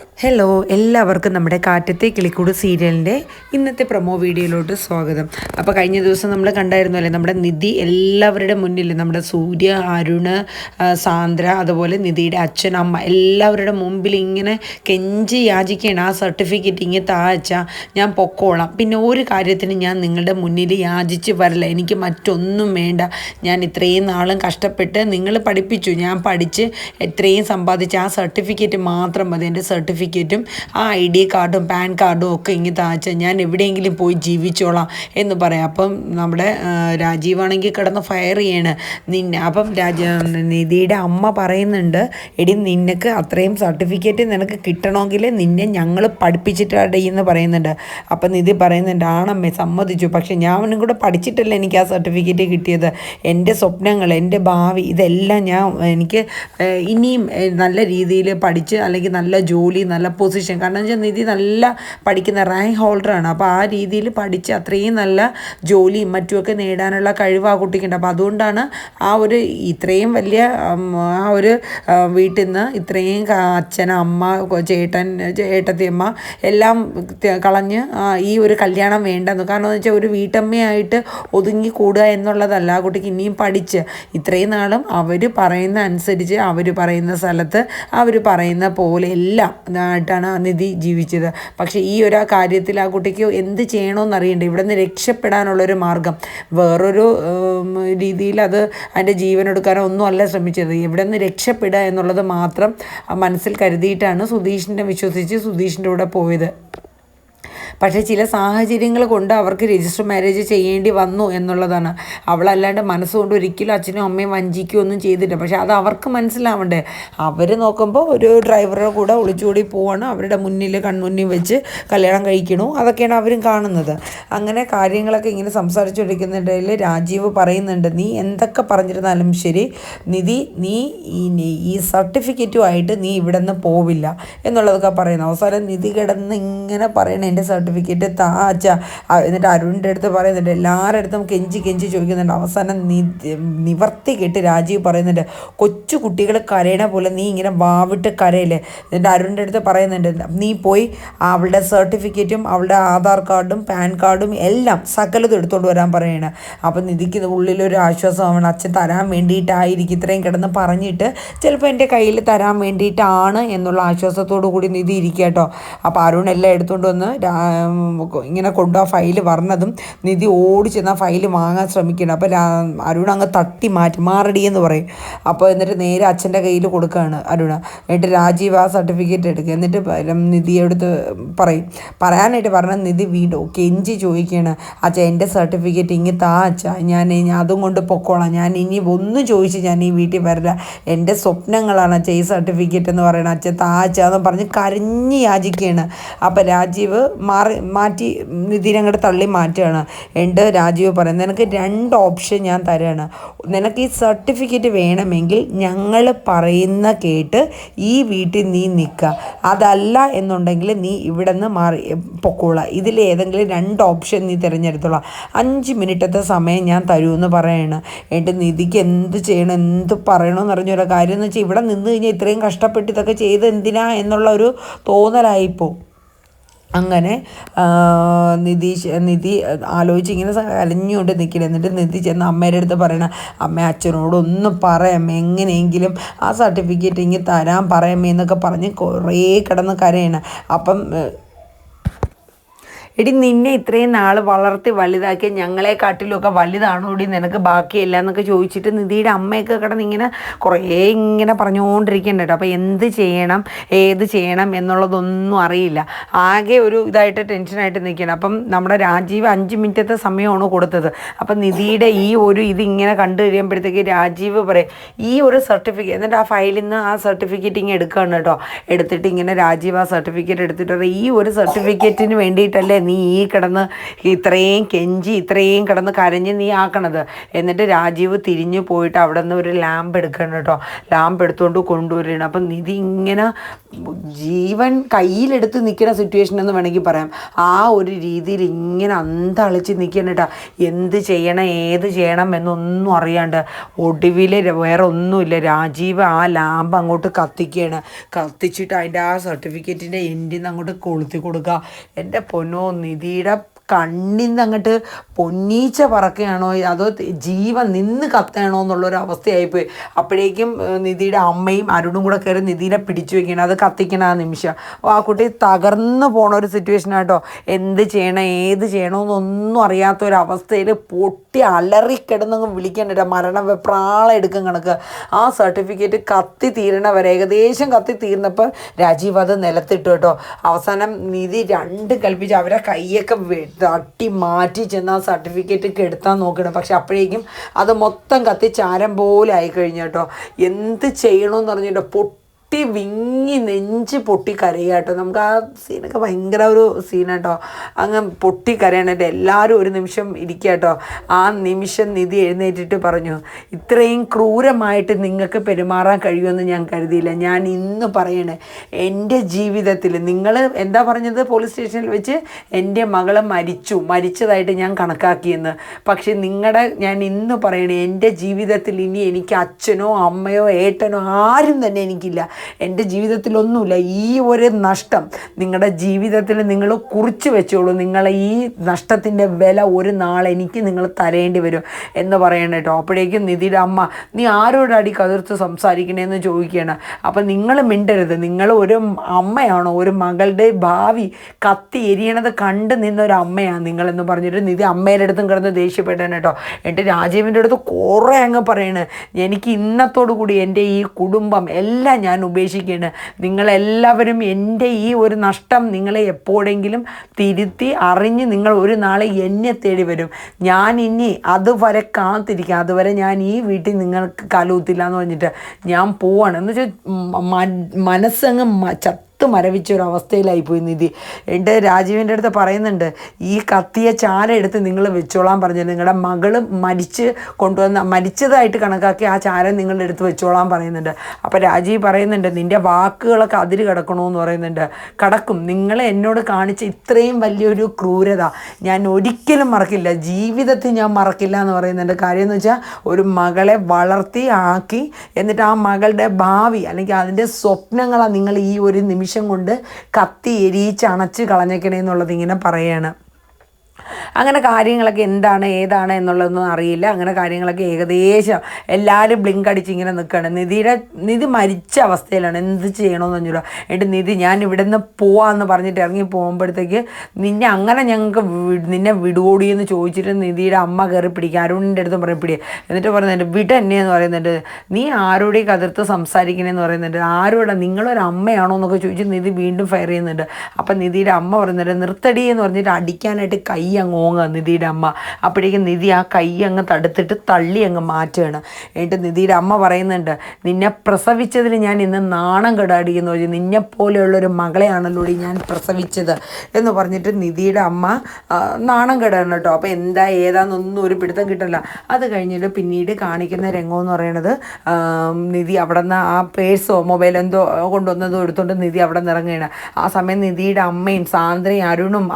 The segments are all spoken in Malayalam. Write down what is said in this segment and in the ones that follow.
ഹലോ, എല്ലാവർക്കും നമ്മുടെ കാറ്റത്തെ കിളിക്കൂട് സീരിയലിൻ്റെ ഇന്നത്തെ പ്രൊമോ വീഡിയോയിലോട്ട് സ്വാഗതം. അപ്പോൾ കഴിഞ്ഞ ദിവസം നമ്മൾ കണ്ടായിരുന്നല്ലേ, നമ്മുടെ നിധി എല്ലാവരുടെ മുന്നിൽ, നമ്മുടെ സൂര്യ, അരുണ്, സാന്ദ്ര, അതുപോലെ നിധിയുടെ അച്ഛൻ, അമ്മ എല്ലാവരുടെ മുമ്പിൽ ഇങ്ങനെ കെഞ്ചി യാചിക്കുകയാണ്, ആ സർട്ടിഫിക്കറ്റ് ഇങ്ങനെ താഴ്ച ഞാൻ പൊക്കോളാം, പിന്നെ ഒരു കാര്യത്തിന് ഞാൻ നിങ്ങളുടെ മുന്നിൽ യാചിച്ച് വരില്ല, എനിക്ക് മറ്റൊന്നും വേണ്ട, ഞാൻ ഇത്രയും നാളും കഷ്ടപ്പെട്ട് നിങ്ങൾ പഠിപ്പിച്ചു, ഞാൻ പഠിച്ച് എത്രയും സമ്പാദിച്ച് ആ സർട്ടിഫിക്കറ്റ് മാത്രം മതി, എൻ്റെ സർട്ടിഫിക്കറ്റും ആ ID കാർഡും പാൻ കാർഡും ഒക്കെ ഇങ്ങ് താഴ്ച ഞാൻ എവിടെയെങ്കിലും പോയി ജീവിച്ചോളാം എന്ന് പറയാം. അപ്പം നമ്മുടെ രാജീവാണെങ്കിൽ കിടന്ന് ഫയർ ചെയ്യാണ് നിന്നെ. അപ്പം നിധിയുടെ അമ്മ പറയുന്നുണ്ട്, എടി നിനക്ക് അത്രയും സർട്ടിഫിക്കറ്റ് നിനക്ക് കിട്ടണമെങ്കിൽ നിന്നെ ഞങ്ങൾ പഠിപ്പിച്ചിട്ടാടി എന്ന് പറയുന്നുണ്ട്. അപ്പം നിധി പറയുന്നുണ്ട്, ആണമ്മേ സമ്മതിച്ചു, പക്ഷെ ഞാനും കൂടെ പഠിച്ചിട്ടല്ല എനിക്ക് ആ സർട്ടിഫിക്കറ്റ് കിട്ടിയത്. എൻ്റെ സ്വപ്നങ്ങൾ, എൻ്റെ ഭാവി, ഇതെല്ലാം എനിക്ക് ഇനിയും നല്ല രീതിയിൽ പഠിച്ച് അല്ലെങ്കിൽ നല്ല ജോലി, നല്ല പൊസിഷൻ, കാരണം എന്ന് വെച്ചാൽ നിധി നല്ല പഠിക്കുന്ന റാങ്ക് ഹോൾഡറാണ്. അപ്പോൾ ആ രീതിയിൽ പഠിച്ച് അത്രയും നല്ല ജോലിയും മറ്റുമൊക്കെ നേടാനുള്ള കഴിവ് ആ കുട്ടിക്കുണ്ട്. അപ്പോൾ അതുകൊണ്ടാണ് ആ ഒരു ഇത്രയും വലിയ ആ ഒരു വീട്ടിൽ നിന്ന് ഇത്രയും അച്ഛൻ, അമ്മ, ചേട്ടൻ, ഏട്ടത്തിയമ്മ എല്ലാം കളഞ്ഞ് ഈ ഒരു കല്യാണം വേണ്ടെന്ന്. കാരണം എന്ന് വെച്ചാൽ ഒരു വീട്ടമ്മയായിട്ട് ഒതുങ്ങി കൂടുക എന്നുള്ളതല്ല, ആ കുട്ടിക്ക് ഇനിയും പഠിച്ച് ഇത്രയും നാളും അവർ പറയുന്ന അനുസരിച്ച്, അവർ പറയുന്ന സ്ഥലത്ത് അവർ പറയുന്ന പോലെ എല്ലാം ആയിട്ടാണ് ആ നിധി ജീവിച്ചത്. പക്ഷേ ഈ ഒരു കാര്യത്തിൽ ആ കുട്ടിക്ക് എന്ത് ചെയ്യണമെന്ന് അറിയണ്ടേ, ഇവിടെ നിന്ന് രക്ഷപ്പെടാനുള്ളൊരു മാർഗം, വേറൊരു രീതിയിൽ അത് അതിൻ്റെ ജീവനെടുക്കാനോ ഒന്നും അല്ല ശ്രമിച്ചത്, ഇവിടെ നിന്ന് രക്ഷപ്പെടുക എന്നുള്ളത് മാത്രം മനസ്സിൽ കരുതിയിട്ടാണ് സുധീഷിനെ വിശ്വസിച്ച് സുധീഷിൻ്റെ കൂടെ പോയത്. പക്ഷേ ചില സാഹചര്യങ്ങൾ കൊണ്ട് അവർക്ക് രജിസ്റ്റർ മാരേജ് ചെയ്യേണ്ടി വന്നു എന്നുള്ളതാണ്. അവളല്ലാണ്ട് മനസ്സുകൊണ്ട് ഒരിക്കലും അച്ഛനും അമ്മയും വഞ്ചിക്കുകയൊന്നും ചെയ്തില്ല. പക്ഷേ അത് അവർക്ക് മനസ്സിലാവണ്ടേ. അവർ നോക്കുമ്പോൾ ഒരു ഡ്രൈവറുടെ കൂടെ ഒളിച്ചുകൂടി പോവാണ്, അവരുടെ മുന്നിൽ കൺമുന്നിൽ വെച്ച് കല്യാണം കഴിക്കണു, അതൊക്കെയാണ് അവരും കാണുന്നത്. അങ്ങനെ കാര്യങ്ങളൊക്കെ ഇങ്ങനെ സംസാരിച്ചുകൊണ്ടിരിക്കുന്നിടയിൽ രാജീവ് പറയുന്നുണ്ട്, നീ എന്തൊക്കെ പറഞ്ഞിരുന്നാലും ശരി നിധി, നീ ഈ സർട്ടിഫിക്കറ്റുമായിട്ട് നീ ഇവിടെ നിന്ന് പോവില്ല എന്നുള്ളതൊക്കെ പറയുന്നു. അവസാനം നിധി കിടന്ന് ഇങ്ങനെ പറയണ, എൻ്റെ സർട്ടിഫിക്കറ്റ് താച്ച. എന്നിട്ട് അരുണിൻ്റെ അടുത്ത് പറയുന്നുണ്ട്, എല്ലാവരുടെ അടുത്തും കെഞ്ചി ചോദിക്കുന്നുണ്ട്. അവസാനം നിവർത്തി കേട്ട് രാജീവ് പറയുന്നുണ്ട്, കൊച്ചു കുട്ടികൾ കരയണ പോലെ നീ ഇങ്ങനെ വാവിട്ട് കരയില്ലേ. എന്നിട്ട് അരുണിൻ്റെ അടുത്ത് പറയുന്നുണ്ട്, നീ പോയി അവളുടെ സർട്ടിഫിക്കറ്റും അവളുടെ ആധാർ കാർഡും പാൻ കാർഡും എല്ലാം സകലതും എടുത്തുകൊണ്ട് വരാൻ പറയണം. അപ്പം നിധിക്ക് ഉള്ളിലൊരു ആശ്വാസമാണ്, അച്ഛൻ തരാൻ വേണ്ടിയിട്ടായിരിക്കും ഇത്രയും കിടന്ന് പറഞ്ഞിട്ട് ചിലപ്പോൾ എൻ്റെ കയ്യിൽ തരാൻ വേണ്ടിയിട്ടാണ് എന്നുള്ള ആശ്വാസത്തോടു കൂടി നിധി ഇരിക്കുക കേട്ടോ. അപ്പോൾ അരുൺ എല്ലാം എടുത്തുകൊണ്ട് വന്ന് ഇങ്ങനെ കൊണ്ടുപോകാൻ ഫയല് പറഞ്ഞതും നിധി ഓടി ചെന്ന് ആ ഫയല് വാങ്ങാൻ ശ്രമിക്കണം. അപ്പോൾ അരുൺ അങ്ങ് തട്ടി മാറടി എന്ന് പറയും. അപ്പോൾ എന്നിട്ട് നേരെ അച്ഛൻ്റെ കയ്യിൽ കൊടുക്കുകയാണ് അരുൺ. എന്നിട്ട് രാജീവ് ആ സർട്ടിഫിക്കറ്റ് എടുക്കുക. എന്നിട്ട് നിധിയെടുത്ത് പറയാനായിട്ട് പറഞ്ഞ നിധി വീണ്ടും കെഞ്ചി ചോദിക്കുകയാണ്, അച്ഛാ എൻ്റെ സർട്ടിഫിക്കറ്റ് ഇങ്ങ് താ അച്ഛാ, ഞാൻ അതും കൊണ്ട് പൊക്കോളാം, ഞാൻ ഇനി ഒന്നും ചോദിച്ച് ഞാൻ ഈ വീട്ടിൽ വരില്ല, എൻ്റെ സ്വപ്നങ്ങളാണ് അച്ഛാ ഈ സർട്ടിഫിക്കറ്റ് എന്ന് പറയണം, അച്ഛൻ താ അച്ഛാ എന്ന് പറഞ്ഞ് കരഞ്ഞ് യാചിക്കുകയാണ്. അപ്പോൾ രാജീവ് മാറ്റി നിധിനെ അങ്ങോട്ട് തള്ളി മാറ്റുകയാണ്. എന്നിട്ട് രാജീവ് പറയുന്നത്, നിനക്ക് 2 ഓപ്ഷൻ ഞാൻ തരാണ്, നിനക്ക് ഈ സർട്ടിഫിക്കറ്റ് വേണമെങ്കിൽ ഞങ്ങൾ പറയുന്ന കേട്ട് ഈ വീട്ടിൽ നീ നിൽക്കുക, അതല്ല എന്നുണ്ടെങ്കിൽ നീ ഇവിടെ നിന്ന് പൊക്കോളാം, ഇതിലേതെങ്കിലും 2 ഓപ്ഷൻ നീ തിരഞ്ഞെടുത്തോളാം, 5 മിനിറ്റത്തെ സമയം ഞാൻ തരുമെന്ന് പറയാണ്. എന്നിട്ട് നിധിക്ക് എന്ത് ചെയ്യണം, എന്ത് പറയണമെന്ന് അറിഞ്ഞൊരു കാര്യം എന്ന് വെച്ചാൽ ഇവിടെ നിന്ന് കഴിഞ്ഞാൽ ഇത്രയും കഷ്ടപ്പെട്ട് ഇതൊക്കെ ചെയ്ത് എന്തിനാ എന്നുള്ള ഒരു തോന്നലായിപ്പോൾ. അങ്ങനെ നിധി ആലോചിച്ച് ഇങ്ങനെ അലഞ്ഞുകൊണ്ട് നിൽക്കില്ല. എന്നിട്ട് നിധി ചെന്ന് അമ്മയുടെ അടുത്ത് പറയണം, അമ്മ അച്ഛനോടൊന്നും പറയാമേ, എങ്ങനെയെങ്കിലും ആ സർട്ടിഫിക്കറ്റ് ഇങ്ങനെ തരാൻ പറയാമേ എന്നൊക്കെ പറഞ്ഞ് കുറേ കിടന്ന് കരയണം. അപ്പം എടി, നിന്നെ ഇത്രയും നാൾ വളർത്തി വലുതാക്കിയ ഞങ്ങളെക്കാട്ടിലുമൊക്കെ വലുതാണോടി നിനക്ക് ബാക്കിയില്ല എന്നൊക്കെ ചോദിച്ചിട്ട് നിധിയുടെ അമ്മയൊക്കെ കിടന്ന് കുറേ ഇങ്ങനെ പറഞ്ഞുകൊണ്ടിരിക്കേണ്ട കേട്ടോ. അപ്പോൾ എന്ത് ചെയ്യണം, ഏത് ചെയ്യണം എന്നുള്ളതൊന്നും അറിയില്ല, ആകെ ഒരു ഇതായിട്ട് ടെൻഷനായിട്ട് നിൽക്കണം. അപ്പം നമ്മുടെ രാജീവ് 5 മിനിറ്റത്തെ സമയമാണ് കൊടുത്തത്. അപ്പം നിധിയുടെ ഈ ഒരു ഇതിങ്ങനെ കണ്ടു കഴിയുമ്പോഴത്തേക്ക് രാജീവ് പറയും, ഈ ഒരു സർട്ടിഫിക്കറ്റ്, എന്നിട്ട് ആ ഫയലിൽ നിന്ന് ആ സർട്ടിഫിക്കറ്റ് ഇങ്ങനെ എടുക്കുകയാണ് കേട്ടോ. എടുത്തിട്ട് ഇങ്ങനെ രാജീവ് ആ സർട്ടിഫിക്കറ്റ് എടുത്തിട്ട് ഈ ഒരു സർട്ടിഫിക്കറ്റിന് വേണ്ടിയിട്ടല്ലേ നീ ഈ കിടന്ന് ഇത്രയും കെഞ്ചി ഇത്രയും കിടന്ന് കരഞ്ഞ് നീ ആക്കണത്? എന്നിട്ട് രാജീവ് തിരിഞ്ഞു പോയിട്ട് അവിടെ നിന്ന് ഒരു ലാമ്പ് എടുക്കണം കേട്ടോ. ലാമ്പ് എടുത്തുകൊണ്ട് കൊണ്ടുവരികയാണ്. അപ്പം നിധി ഇങ്ങനെ ജീവൻ കയ്യിലെടുത്ത് നിൽക്കുന്ന സിറ്റുവേഷൻ എന്ന് വേണമെങ്കിൽ പറയാം. ആ ഒരു രീതിയിൽ ഇങ്ങനെ അന്തളിച്ച് നിൽക്കണം കേട്ടോ. എന്ത് ചെയ്യണം ഏത് ചെയ്യണം എന്നൊന്നും അറിയാണ്ട് ഒടുവിൽ വേറെ ഒന്നുമില്ല, രാജീവ് ആ ലാമ്പ് അങ്ങോട്ട് കത്തിച്ചിട്ട് അതിൻ്റെ ആ സർട്ടിഫിക്കറ്റിൻ്റെ എൻഡിൽ നിന്ന് അങ്ങോട്ട് കൊളുത്തി കൊടുക്കുക. എൻ്റെ പൊന്നോ, നിധിയുടെ കണ്ണിൽ നിന്ന് അങ്ങോട്ട് പൊന്നീച്ച പറക്കുകയാണോ അതോ ജീവൻ നിന്ന് കത്തണോ എന്നുള്ളൊരു അവസ്ഥയായിപ്പോയി. അപ്പോഴേക്കും നിധിയുടെ അമ്മയും അരുണും കൂടെ കയറി നിധിനെ പിടിച്ചു വെക്കണം, അത് കത്തിക്കണം ആ നിമിഷം. ആ കുട്ടി തകർന്നു പോണ ഒരു സിറ്റുവേഷനാട്ടോ. എന്ത് ചെയ്യണം ഏത് ചെയ്യണമെന്നൊന്നും അറിയാത്ത ഒരവസ്ഥയിൽ പൊട്ടി അലറിക്കിടന്നങ്ങ് വിളിക്കാനില്ല, മരണവെപ്രാളം എടുക്കും കണക്ക്. ആ സർട്ടിഫിക്കറ്റ് കത്തി തീരണവരെ ഏകദേശം കത്തി തീർന്നപ്പോൾ രാജീവ് അത് നിലത്തിട്ടു കേട്ടോ. അവസാനം നിധി രണ്ട് കൽപ്പിച്ച് അവരെ കൈയൊക്കെ തട്ടി മാറ്റി ചെന്ന് ആ സർട്ടിഫിക്കറ്റ് കെടുത്താൻ നോക്കണം. പക്ഷെ അപ്പോഴേക്കും അത് മൊത്തം കത്തി ചാരം പോലെ ആയിക്കഴിഞ്ഞു കേട്ടോ. എന്ത് ചെയ്യണമെന്ന് പറഞ്ഞിട്ട് പൊട്ടി വിങ്ങി നെഞ്ച് പൊട്ടി കരയാട്ടോ. നമുക്ക് ആ സീനൊക്കെ ഭയങ്കര ഒരു സീനാട്ടോ. അങ്ങ് പൊട്ടി കരയാനായിട്ട് എല്ലാവരും ഒരു നിമിഷം ഇരിക്കുക കേട്ടോ. ആ നിമിഷം നിധി എഴുന്നേറ്റിട്ട് പറഞ്ഞു, ഇത്രയും ക്രൂരമായിട്ട് നിങ്ങൾക്ക് പെരുമാറാൻ കഴിയുമെന്ന് ഞാൻ കരുതിയില്ല. ഞാൻ ഇന്ന് പറയണേ, എൻ്റെ ജീവിതത്തിൽ നിങ്ങൾ എന്താ പറഞ്ഞത് പോലീസ് സ്റ്റേഷനിൽ വെച്ച് എൻ്റെ മകളെ മരിച്ചതായിട്ട് ഞാൻ കണക്കാക്കിയെന്ന്. പക്ഷെ ഞാൻ ഇന്ന് പറയണേ, എൻ്റെ ജീവിതത്തിൽ ഇനി എനിക്ക് അച്ഛനോ അമ്മയോ ഏട്ടനോ ആരും തന്നെ എനിക്കില്ല. എൻ്റെ ജീവിതത്തിലൊന്നുമില്ല. ഈ ഒരു നഷ്ടം നിങ്ങളുടെ ജീവിതത്തിൽ നിങ്ങൾ കുറിച്ച് വെച്ചോളൂ. നിങ്ങളെ ഈ നഷ്ടത്തിൻ്റെ വില ഒരു നാൾ എനിക്ക് നിങ്ങൾ തരേണ്ടി വരും എന്ന് പറയണം കേട്ടോ. അപ്പോഴേക്കും നിധിയുടെ അമ്മ, നീ ആരോടാടി കതിർത്ത് സംസാരിക്കണേന്ന് ചോദിക്കുകയാണ്. അപ്പം നിങ്ങൾ മിണ്ടരുത്, നിങ്ങൾ ഒരു അമ്മയാണോ? ഒരു മകളുടെ ഭാവി കത്തി എരിയണത് കണ്ട് നിന്നൊരു അമ്മയാണ് നിങ്ങളെന്ന് പറഞ്ഞിട്ട് നിധി അമ്മയുടെ അടുത്തും കിടന്ന് ദേഷ്യപ്പെട്ടേനെ കേട്ടോ. എന്നിട്ട് രാജീവിൻ്റെ അടുത്ത് കുറേ അങ്ങ് പറയണ്, എനിക്ക് ഇന്നത്തോടു കൂടി എൻ്റെ ഈ കുടുംബം എല്ലാം ഞാൻ ഉപേക്ഷിക്കുകയാണ്. നിങ്ങളെല്ലാവരും എൻ്റെ ഈ ഒരു നഷ്ടം നിങ്ങളെ എപ്പോഴെങ്കിലും തിരുത്തി അറിഞ്ഞ് നിങ്ങൾ ഒരു നാളെ എന്നെ തേടി വരും. ഞാൻ ഇനി അതുവരെ കാത്തിരിക്കാം, അതുവരെ ഞാൻ ഈ വീട്ടിൽ നിങ്ങൾക്ക് കാലുകുത്തില്ല എന്ന് പറഞ്ഞിട്ട് ഞാൻ പോവാണ് എന്ന് വെച്ചാൽ മനസ്സങ്ങ് മരവിച്ചൊരവസ്ഥയിലായിപ്പോയി നിധി. എന്നിട്ട് രാജീവിൻ്റെ അടുത്ത് പറയുന്നുണ്ട്, ഈ കത്തിയെ ചാര എടുത്ത് നിങ്ങൾ വെച്ചോളാൻ പറഞ്ഞത്, നിങ്ങളുടെ മകൾ മരിച്ചതായിട്ട് കണക്കാക്കി ആ ചാര നിങ്ങളുടെ അടുത്ത് വെച്ചോളാൻ പറയുന്നുണ്ട്. അപ്പോൾ രാജീവ് പറയുന്നുണ്ട്, നിൻ്റെ വാക്കുകളൊക്കെ അതിര് കിടക്കണമെന്ന് പറയുന്നുണ്ട്. കടക്കും, നിങ്ങൾ എന്നോട് കാണിച്ച ഇത്രയും വലിയൊരു ക്രൂരത ഞാൻ ഒരിക്കലും മറക്കില്ല, ജീവിതത്തിൽ ഞാൻ മറക്കില്ല എന്ന് പറയുന്നുണ്ട്. കാര്യം എന്ന് വെച്ചാൽ ഒരു മകളെ വളർത്തി ആക്കി എന്നിട്ട് ആ മകളുടെ ഭാവി അല്ലെങ്കിൽ അതിൻ്റെ സ്വപ്നങ്ങളാണ് നിങ്ങൾ ഈ ഒരു നിമിഷം കൊണ്ട് കത്തി എരിയിച്ച് അണച്ച് കളഞ്ഞേക്കണേന്നുള്ളത് ഇങ്ങനെ പറയാണ്. അങ്ങനെ കാര്യങ്ങളൊക്കെ എന്താണ് ഏതാണ് എന്നുള്ളതൊന്നും അറിയില്ല. അങ്ങനെ കാര്യങ്ങളൊക്കെ ഏകദേശം എല്ലാവരും ബ്ലിങ്ക് അടിച്ച് ഇങ്ങനെ നിൽക്കുകയാണ്. നിധി മരിച്ച അവസ്ഥയിലാണ്, എന്ത് ചെയ്യണമെന്ന് പറഞ്ഞില്ല. എന്നിട്ട് നിധി, ഞാൻ ഇവിടെ നിന്ന് പോവാമെന്ന് പറഞ്ഞിട്ട് ഇറങ്ങി പോകുമ്പോഴത്തേക്ക് അങ്ങനെ ഞങ്ങൾക്ക് നിന്നെ വിടുകോടിയെന്ന് ചോദിച്ചിട്ട് നിധിയുടെ അമ്മ കയറി പിടിക്കുക, അരുണിൻ്റെ അടുത്തും പറയും പിടിക്കുക. എന്നിട്ട് പറയുന്നുണ്ട്, വിട എന്നെയെന്ന് പറയുന്നുണ്ട്, നീ ആരോടെ കതിർത്ത് സംസാരിക്കണേന്ന് പറയുന്നുണ്ട്. ആരോടെ, നിങ്ങളൊരു അമ്മയാണോ എന്നൊക്കെ ചോദിച്ച് നിധി വീണ്ടും ഫയർ ചെയ്യുന്നുണ്ട്. അപ്പം നിധിയുടെ അമ്മ പറയുന്നുണ്ട്, നിർത്തടി എന്ന് പറഞ്ഞിട്ട് അടിക്കാനായിട്ട് കൈ അങ്ങ് ഓങ്ങുക നിധിയുടെ അമ്മ. അപ്പോഴേക്കും നിധി ആ കൈ അങ്ങ് തടുത്തിട്ട് തള്ളി അങ്ങ് മാറ്റുകയാണ്. എന്നിട്ട് നിധിയുടെ അമ്മ പറയുന്നുണ്ട്, നിന്നെ പ്രസവിച്ചതിൽ ഞാൻ ഇന്ന് നാണം കെടാടി എന്ന് പറഞ്ഞു, നിന്നെപ്പോലെയുള്ളൊരു മകളെയാണല്ലോ ഞാൻ പ്രസവിച്ചത് എന്ന് പറഞ്ഞിട്ട് നിധിയുടെ അമ്മ നാണം കെടാണ് കേട്ടോ. അപ്പോൾ എന്താ ഏതാണെന്നൊന്നും ഒരു പിടുത്തം കിട്ടില്ല. അത് കഴിഞ്ഞിട്ട് പിന്നീട് കാണിക്കുന്ന രംഗം എന്ന് പറയുന്നത്, നിധി അവിടെ നിന്ന് ആ പേഴ്സോ മൊബൈൽ എന്തോ കൊണ്ടുവന്നതോ എടുത്തുകൊണ്ട് നിധി അവിടെ നിന്ന് ഇറങ്ങുകയാണ്. ആ സമയം നിധിയുടെ അമ്മയും സാന്ദ്രയും അരുണും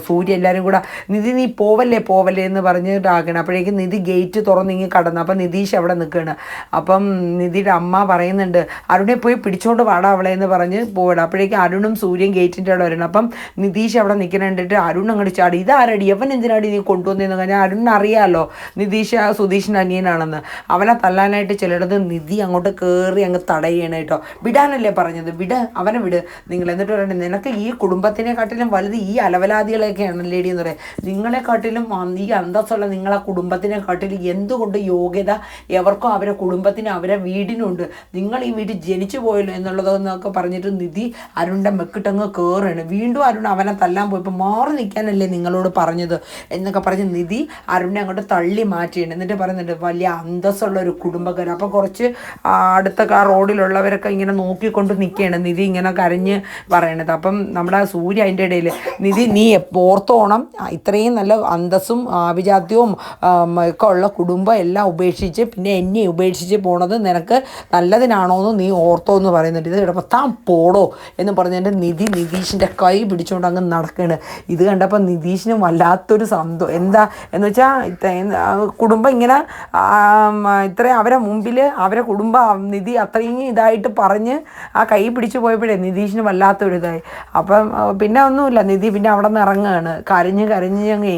സൂര്യ എല്ലാവരും കൂടെ, നിധി നീ പോവല്ലേ എന്ന് പറഞ്ഞിട്ടാക്കണം. അപ്പോഴേക്കും നിധി ഗേറ്റ് തുറന്നിങ്ങി കടന്നു. അപ്പം നിധീഷ് അവിടെ നിൽക്കുകയാണ്. അപ്പം നിധിയുടെ അമ്മ പറയുന്നുണ്ട്, അരുണെ പോയി പിടിച്ചോണ്ട് വാടാ അവളെ എന്ന് പറഞ്ഞ് പോകണം. അപ്പോഴേക്കും അരുണും സൂര്യൻ ഗേറ്റിൻ്റെ അവിടെ വരണം. അപ്പം നിധീഷ് അവിടെ നിൽക്കുന്നുണ്ടിട്ട് അരുൺ അങ്ങോട്ട് ചാടി, ഇതാരടി അവൻ എന്തിനാടി നീ കൊണ്ടുവന്നതെന്ന് പറഞ്ഞാൽ അരുണിന് അറിയാമല്ലോ നിധീഷ് സുധീഷിൻ്റെ അനിയനാണെന്ന്. അവനെ തല്ലാനായിട്ട് ചിലടത്ത് നിധി അങ്ങോട്ട് കയറി അങ്ങ് തടയണം കേട്ടോ. വിടാനല്ലേ പറഞ്ഞത്, അവനെ വിട് നിങ്ങൾ. എന്നിട്ട് പറയണേ, നിനക്ക് ഈ കുടുംബത്തിനെക്കാട്ടിലും വലുത് ഈ അലവലാദികളൊക്കെയാണ് ലേഡി എന്ന് പറയാം. നിങ്ങളെക്കാട്ടിലും ഈ അന്തസ്സുള്ള നിങ്ങളെ കുടുംബത്തിനെക്കാട്ടിലും എന്തുകൊണ്ട് യോഗ്യത എവർക്കും അവരെ കുടുംബത്തിനും അവരെ വീടിനുണ്ട്. നിങ്ങൾ ഈ വീട്ടിൽ ജനിച്ചു പോയല്ലോ എന്നുള്ളതെന്നൊക്കെ പറഞ്ഞിട്ട് നിധി അരുണിൻ്റെ മെക്കിട്ടങ്ങ് കയറാണ്. വീണ്ടും അരുൺ അവനെ തല്ലാൻ പോയപ്പോൾ മാറി നിൽക്കാനല്ലേ നിങ്ങളോട് പറഞ്ഞത് എന്നൊക്കെ പറഞ്ഞ് നിധി അരുണിനെ അങ്ങോട്ട് തള്ളി മാറ്റിയാണ്. എന്നിട്ട് പറയുന്നുണ്ട് വലിയ അന്തസ്സുള്ള ഒരു കുടുംബക്കാർ. അപ്പോൾ കുറച്ച് അടുത്ത റോഡിലുള്ളവരൊക്കെ ഇങ്ങനെ നോക്കിക്കൊണ്ട് നിൽക്കുകയാണ്. നിധി ഇങ്ങനെ കരഞ്ഞ് പറയണത്. അപ്പം നമ്മുടെ സൂര്യ അതിൻ്റെ ഇടയിൽ നിധി നീ ഓർത്തോണം, ഇത്രയും നല്ല അന്തസ്സും ആഭിജാത്യവും ഒക്കെ ഉള്ള കുടുംബം എല്ലാം ഉപേക്ഷിച്ച് പിന്നെ എന്നെ ഉപേക്ഷിച്ച് പോണത് നിനക്ക് നല്ലതിനാണോ എന്ന് നീ ഓർത്തോ എന്ന് പറയുന്നുണ്ട്. ഇത് കേട്ടപ്പോൾ താൻ പോടോ എന്ന് പറഞ്ഞിട്ട് നിതീഷിൻ്റെ കൈ പിടിച്ചുകൊണ്ട് അങ്ങ് നടക്കുകയാണ്. ഇത് കണ്ടപ്പോൾ നിതീഷിന് വല്ലാത്തൊരു എന്താ എന്ന് വെച്ചാൽ കുടുംബം ഇങ്ങനെ ഇത്രയും അവരെ മുമ്പിൽ അവരെ കുടുംബം നിധി അത്രയും ഇതായിട്ട് പറഞ്ഞ് ആ കൈ പിടിച്ചു പോയപ്പോഴേ നിതീഷിന് വല്ലാത്തൊരു ഇതായി. അപ്പം പിന്നെ ഒന്നുമില്ല, നിധി പിന്നെ അവിടെ നിന്ന് ഇറങ്ങുകയാണ്. കരഞ്ഞ് അങ്ങ്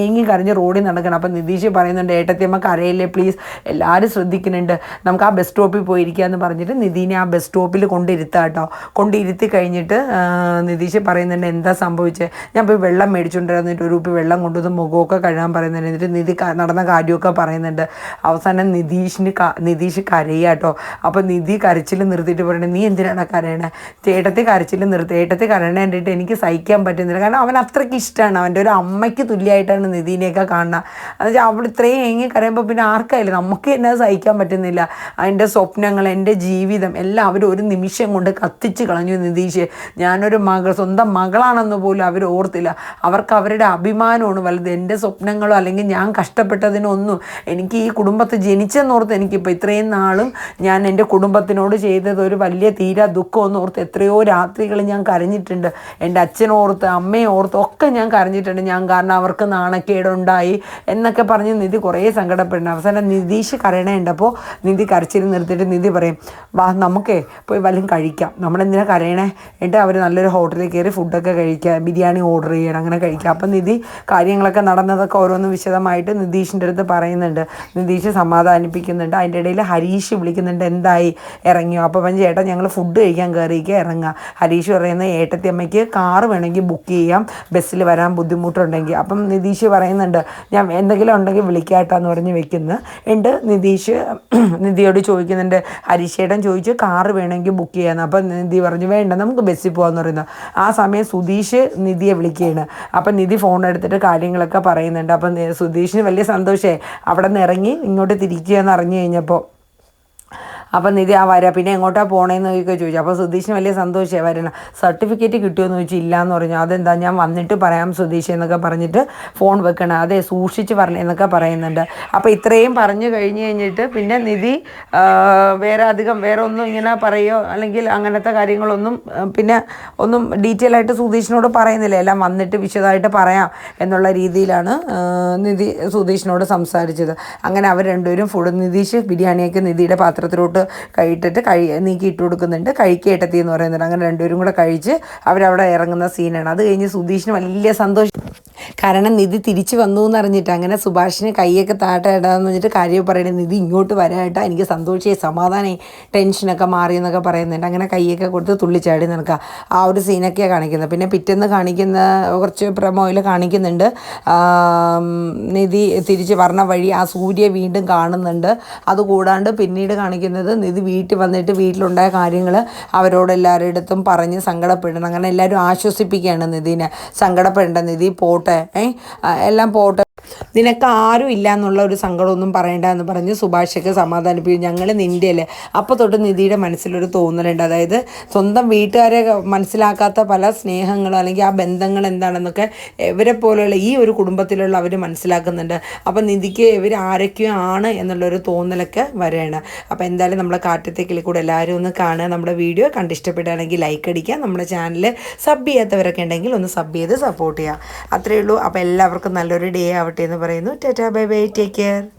ഏങ്ങി കരഞ്ഞ് റോഡിൽ നടക്കണം. അപ്പം നിതീഷ് പറയുന്നുണ്ട് ഏട്ടത്തിയമ്മ കരയില്ലേ പ്ലീസ്, എല്ലാവരും ശ്രദ്ധിക്കുന്നുണ്ട്, നമുക്ക് ആ ബസ് സ്റ്റോപ്പിൽ പോയിരിക്കുക എന്ന് പറഞ്ഞിട്ട് നിധീനെ ആ ബസ് സ്റ്റോപ്പിൽ കൊണ്ടിരുത്താം കേട്ടോ. കൊണ്ടിരുത്തി കഴിഞ്ഞിട്ട് നിതീഷ് പറയുന്നുണ്ട് എന്താ സംഭവിച്ചത്, ഞാൻ പോയി വെള്ളം മേടിച്ചുകൊണ്ട് വന്നിട്ട് ഒരു കുപ്പി വെള്ളം കൊണ്ടുവന്ന് മുഖമൊക്കെ കഴുകാൻ പറയുന്നുണ്ട്. എന്നിട്ട് നിധി നടന്ന കാര്യമൊക്കെ പറയുന്നുണ്ട്. അവസാനം നിതീഷ് കരയുക കേട്ടോ. അപ്പോൾ നിധി കരച്ചിൽ നിർത്തിയിട്ട് പറയണേ നീ എന്തിനാണ് കരയണേ, ചേട്ടത്തി കരച്ചിൽ നിർത്തി, ഏട്ടത്തി കരയണ കണ്ടിട്ട് എനിക്ക് സഹിക്കാൻ പറ്റുന്നില്ല. കാരണം അവൻ അത്രയ്ക്ക് ഇഷ്ടമാണ്, അവൻ്റെ ഒരു അമ്മയ്ക്ക് തുല്യമായിട്ടാണ് നിധീനെയൊക്കെ കാണുക. എന്നുവെച്ചാൽ അവൾ ഇത്രയും ഏങ്ങി കരയുമ്പോൾ പിന്നെ ആർക്കായാലും നമുക്ക് തന്നെ സഹിക്കാൻ പറ്റുന്നില്ല. അതിൻ്റെ സ്വപ്നങ്ങൾ, എൻ്റെ ജീവിതം എല്ലാം അവർ ഒരു നിമിഷം കൊണ്ട് കത്തിച്ച് കളഞ്ഞു നിതീഷ്. ഞാനൊരു സ്വന്തം മകളാണെന്ന് പോലും അവർ ഓർത്തില്ല. അവർക്ക് അവരുടെ അഭിമാനമാണ് വലുത്. എൻ്റെ സ്വപ്നങ്ങളോ അല്ലെങ്കിൽ ഞാൻ കഷ്ടപ്പെട്ടതിനൊന്നും എനിക്ക് ഈ കുടുംബത്തെ ജനിച്ചെന്നോർത്ത് എനിക്കിപ്പോൾ ഇത്രയും നാളും ഞാൻ എൻ്റെ കുടുംബത്തിനോട് ചെയ്തത് ഒരു വലിയ തീരാ ദുഃഖമെന്ന് ഓർത്ത് എത്രയോ രാത്രികൾ ഞാൻ കരഞ്ഞിട്ടുണ്ട്. എൻ്റെ അച്ഛനോർത്ത് അമ്മയെ ഓർത്ത് ഒക്കെ ഞാൻ കരഞ്ഞിട്ടുണ്ട്. ഞാൻ കാരണം അവർക്ക് നാണക്കേടുണ്ടായി എന്നൊക്കെ പറഞ്ഞ് നിധി കുറേ സങ്കടപ്പെടുന്നു. അവസാനം നിതീഷ് കരയണേണ്ടപ്പോൾ നിധി കരച്ചിൽ നിർത്തിയിട്ട് നിധി പറയും വാ നമുക്കേ പോയി വല്ലതും കഴിക്കാം, നമ്മളെന്തിനാ കരയണേ, എന്നിട്ട് അവർ നല്ലൊരു ഹോട്ടലിൽ കയറി ഫുഡൊക്കെ കഴിക്കുക, ബിരിയാണി ഓർഡർ ചെയ്യണം, അങ്ങനെ കഴിക്കുക. അപ്പം നിധി കാര്യങ്ങളൊക്കെ നടന്നതൊക്കെ ഓരോന്ന് വിശദമായിട്ട് നിതീഷിൻ്റെ അടുത്ത് പറയുന്നുണ്ട്. നിതീഷ് സമാധാനിപ്പിക്കുന്നുണ്ട്. അതിൻ്റെ ഇടയിൽ ഹരീഷ് വിളിക്കുന്നുണ്ട് എന്തായി ഇറങ്ങിയോ. അപ്പോൾ ചേട്ടാ ഞങ്ങൾ ഫുഡ് കഴിക്കാൻ കയറിയിരിക്കുക ഇറങ്ങുക. ഹരീഷ് പറയുന്നത് ഏട്ടത്തി അമ്മയ്ക്ക് കാറ് വേണമെങ്കിൽ ബുക്ക് ചെയ്യാം, ബസ്സിൽ വരാൻ ബുദ്ധിമുട്ടുണ്ടെങ്കിൽ. അപ്പം നിതീഷ് പറയുന്നുണ്ട് ഞാൻ എന്തെങ്കിലും ഉണ്ടെങ്കിൽ വിളിക്കാട്ടാന്ന് പറഞ്ഞ് വെക്കുന്നു. എന്നിട്ട് നിധിയോട് ചോദിക്കുന്നുണ്ട് ഹരീഷേട്ടൻ ചോദിച്ചു കാറ് വേണമെങ്കിൽ ബുക്ക് ചെയ്യാമെന്ന്. അപ്പം നിധി പറഞ്ഞു വേണ്ട നമുക്ക് ബസ്സിൽ പോകാമെന്ന് പറയുന്നു. ആ സമയം സുധീഷ് നിധിയെ വിളിക്കുകയാണ്. അപ്പം നിധി ഫോൺ എടുത്തിട്ട് കാര്യങ്ങളൊക്കെ പറയുന്നുണ്ട്. അപ്പം സുധീഷിന് വലിയ സന്തോഷമായി. അവിടെ നിന്ന് ഇറങ്ങി ഇങ്ങോട്ട് തിരിക്കുക എന്ന് അറിഞ്ഞു കഴിഞ്ഞപ്പോൾ. അപ്പം നിധി വരാം പിന്നെ എങ്ങോട്ടാണ് പോകണേന്ന് ചോദിച്ചു. അപ്പോൾ സുധീഷിന് വലിയ സന്തോഷമായി വരണം. സർട്ടിഫിക്കറ്റ് കിട്ടുമെന്ന് ചോദിച്ചു ഇല്ലയെന്ന് പറഞ്ഞു. അതെന്താ ഞാൻ വന്നിട്ട് പറയാം സുധീഷ് എന്നൊക്കെ പറഞ്ഞിട്ട് ഫോൺ വെക്കണം, അതെ സൂക്ഷിച്ച് പറഞ്ഞു എന്നൊക്കെ പറയുന്നുണ്ട്. അപ്പോൾ ഇത്രയും പറഞ്ഞു കഴിഞ്ഞിട്ട് പിന്നെ നിധി വേറെ ഒന്നും ഇങ്ങനെ പറയുകയോ അല്ലെങ്കിൽ അങ്ങനത്തെ കാര്യങ്ങളൊന്നും പിന്നെ ഒന്നും ഡീറ്റെയിൽ ആയിട്ട് സുധീഷിനോട് പറയുന്നില്ല. എല്ലാം വന്നിട്ട് വിശദമായിട്ട് പറയാം എന്നുള്ള രീതിയിലാണ് നിധി സുധീഷിനോട് സംസാരിച്ചത്. അങ്ങനെ അവർ രണ്ടുപേരും നിതീഷ് ബിരിയാണിയൊക്കെ നിധിയുടെ പാത്രത്തിലോട്ട് കഴിയിട്ടിട്ട് നീക്കിയിട്ട് കൊടുക്കുന്നുണ്ട്. കഴിക്കേട്ടത്തി എന്ന് പറയുന്നുണ്ട്. അങ്ങനെ രണ്ടുപേരും കൂടെ കഴിച്ച് അവരവിടെ ഇറങ്ങുന്ന സീനാണ്. അത് കഴിഞ്ഞ് സുധീഷിന് വലിയ സന്തോഷം, കാരണം നിധി തിരിച്ചു വന്നു എന്നറിഞ്ഞിട്ട്. അങ്ങനെ സുഭാഷിന് കൈയൊക്കെ താഴെയിടാന്ന് വെച്ചിട്ട് കാര്യം പറയുന്നത് നിധി ഇങ്ങോട്ട് വരാട്ടാ എനിക്ക് സന്തോഷമായി സമാധാനമായി ടെൻഷനൊക്കെ മാറി എന്നൊക്കെ പറയുന്നുണ്ട്. അങ്ങനെ കൈയൊക്കെ കൊടുത്ത് തുള്ളിച്ചാടി നടക്കുക. ആ ഒരു സീനൊക്കെയാണ് കാണിക്കുന്നത്. പിന്നെ പിറ്റേന്ന് കാണിക്കുന്ന കുറച്ച് പ്രമോയിൽ കാണിക്കുന്നുണ്ട് നിധി തിരിച്ച് പറഞ്ഞ വഴി ആ സൂര്യ വീണ്ടും കാണുന്നുണ്ട്. അതുകൂടാണ്ട് പിന്നീട് കാണിക്കുന്നത് നിധി വീട്ടിൽ വന്നിട്ട് വീട്ടിലുണ്ടായ കാര്യങ്ങൾ അവരോടെല്ലാവരുടെ അടുത്തും പറഞ്ഞ് സങ്കടപ്പെടണം. അങ്ങനെ എല്ലാവരും ആശ്വസിപ്പിക്കുകയാണ് നിധിനെ. സങ്കടപ്പെടേണ്ട നിധി പോട്ടെ, എല്ലാം പോട്ടെ, നിനക്ക് ആരും ഇല്ല എന്നുള്ള ഒരു സങ്കടമൊന്നും പറയണ്ട എന്ന് പറഞ്ഞ് സുഭാഷൊക്കെ സമാധാനിപ്പിക്കും. ഞങ്ങൾ നിൻ്റെ അല്ലേ. അപ്പോൾ തൊട്ട് നിധിയുടെ മനസ്സിലൊരു തോന്നലുണ്ട്. അതായത് സ്വന്തം വീട്ടുകാരെ മനസ്സിലാക്കാത്ത പല സ്നേഹങ്ങളും അല്ലെങ്കിൽ ആ ബന്ധങ്ങൾ എന്താണെന്നൊക്കെ ഇവരെ പോലെയുള്ള ഈ ഒരു കുടുംബത്തിലുള്ള അവർ മനസ്സിലാക്കുന്നുണ്ട്. അപ്പം നിധിക്ക് ഇവർ ആരൊക്കെയോ ആണ് എന്നുള്ളൊരു തോന്നലൊക്കെ വരെയാണ്. അപ്പോൾ എന്തായാലും നമ്മളെ കാറ്റത്തെ കിളിക്കൂടെ എല്ലാവരും ഒന്ന് കാണുക. നമ്മുടെ വീഡിയോ കണ്ടിഷ്ടപ്പെടുകയാണെങ്കിൽ ലൈക്ക് അടിക്കുക. നമ്മുടെ ചാനൽ സബ് ചെയ്യാത്തവരൊക്കെ ഉണ്ടെങ്കിൽ ഒന്ന് സബ് ചെയ്ത് സപ്പോർട്ട് ചെയ്യുക. അത്രയേ ഉള്ളൂ. അപ്പോൾ എല്ലാവർക്കും നല്ലൊരു ഡേ ആവട്ടെ എന്ന് പറയുന്നു. Tata bye bye, take care.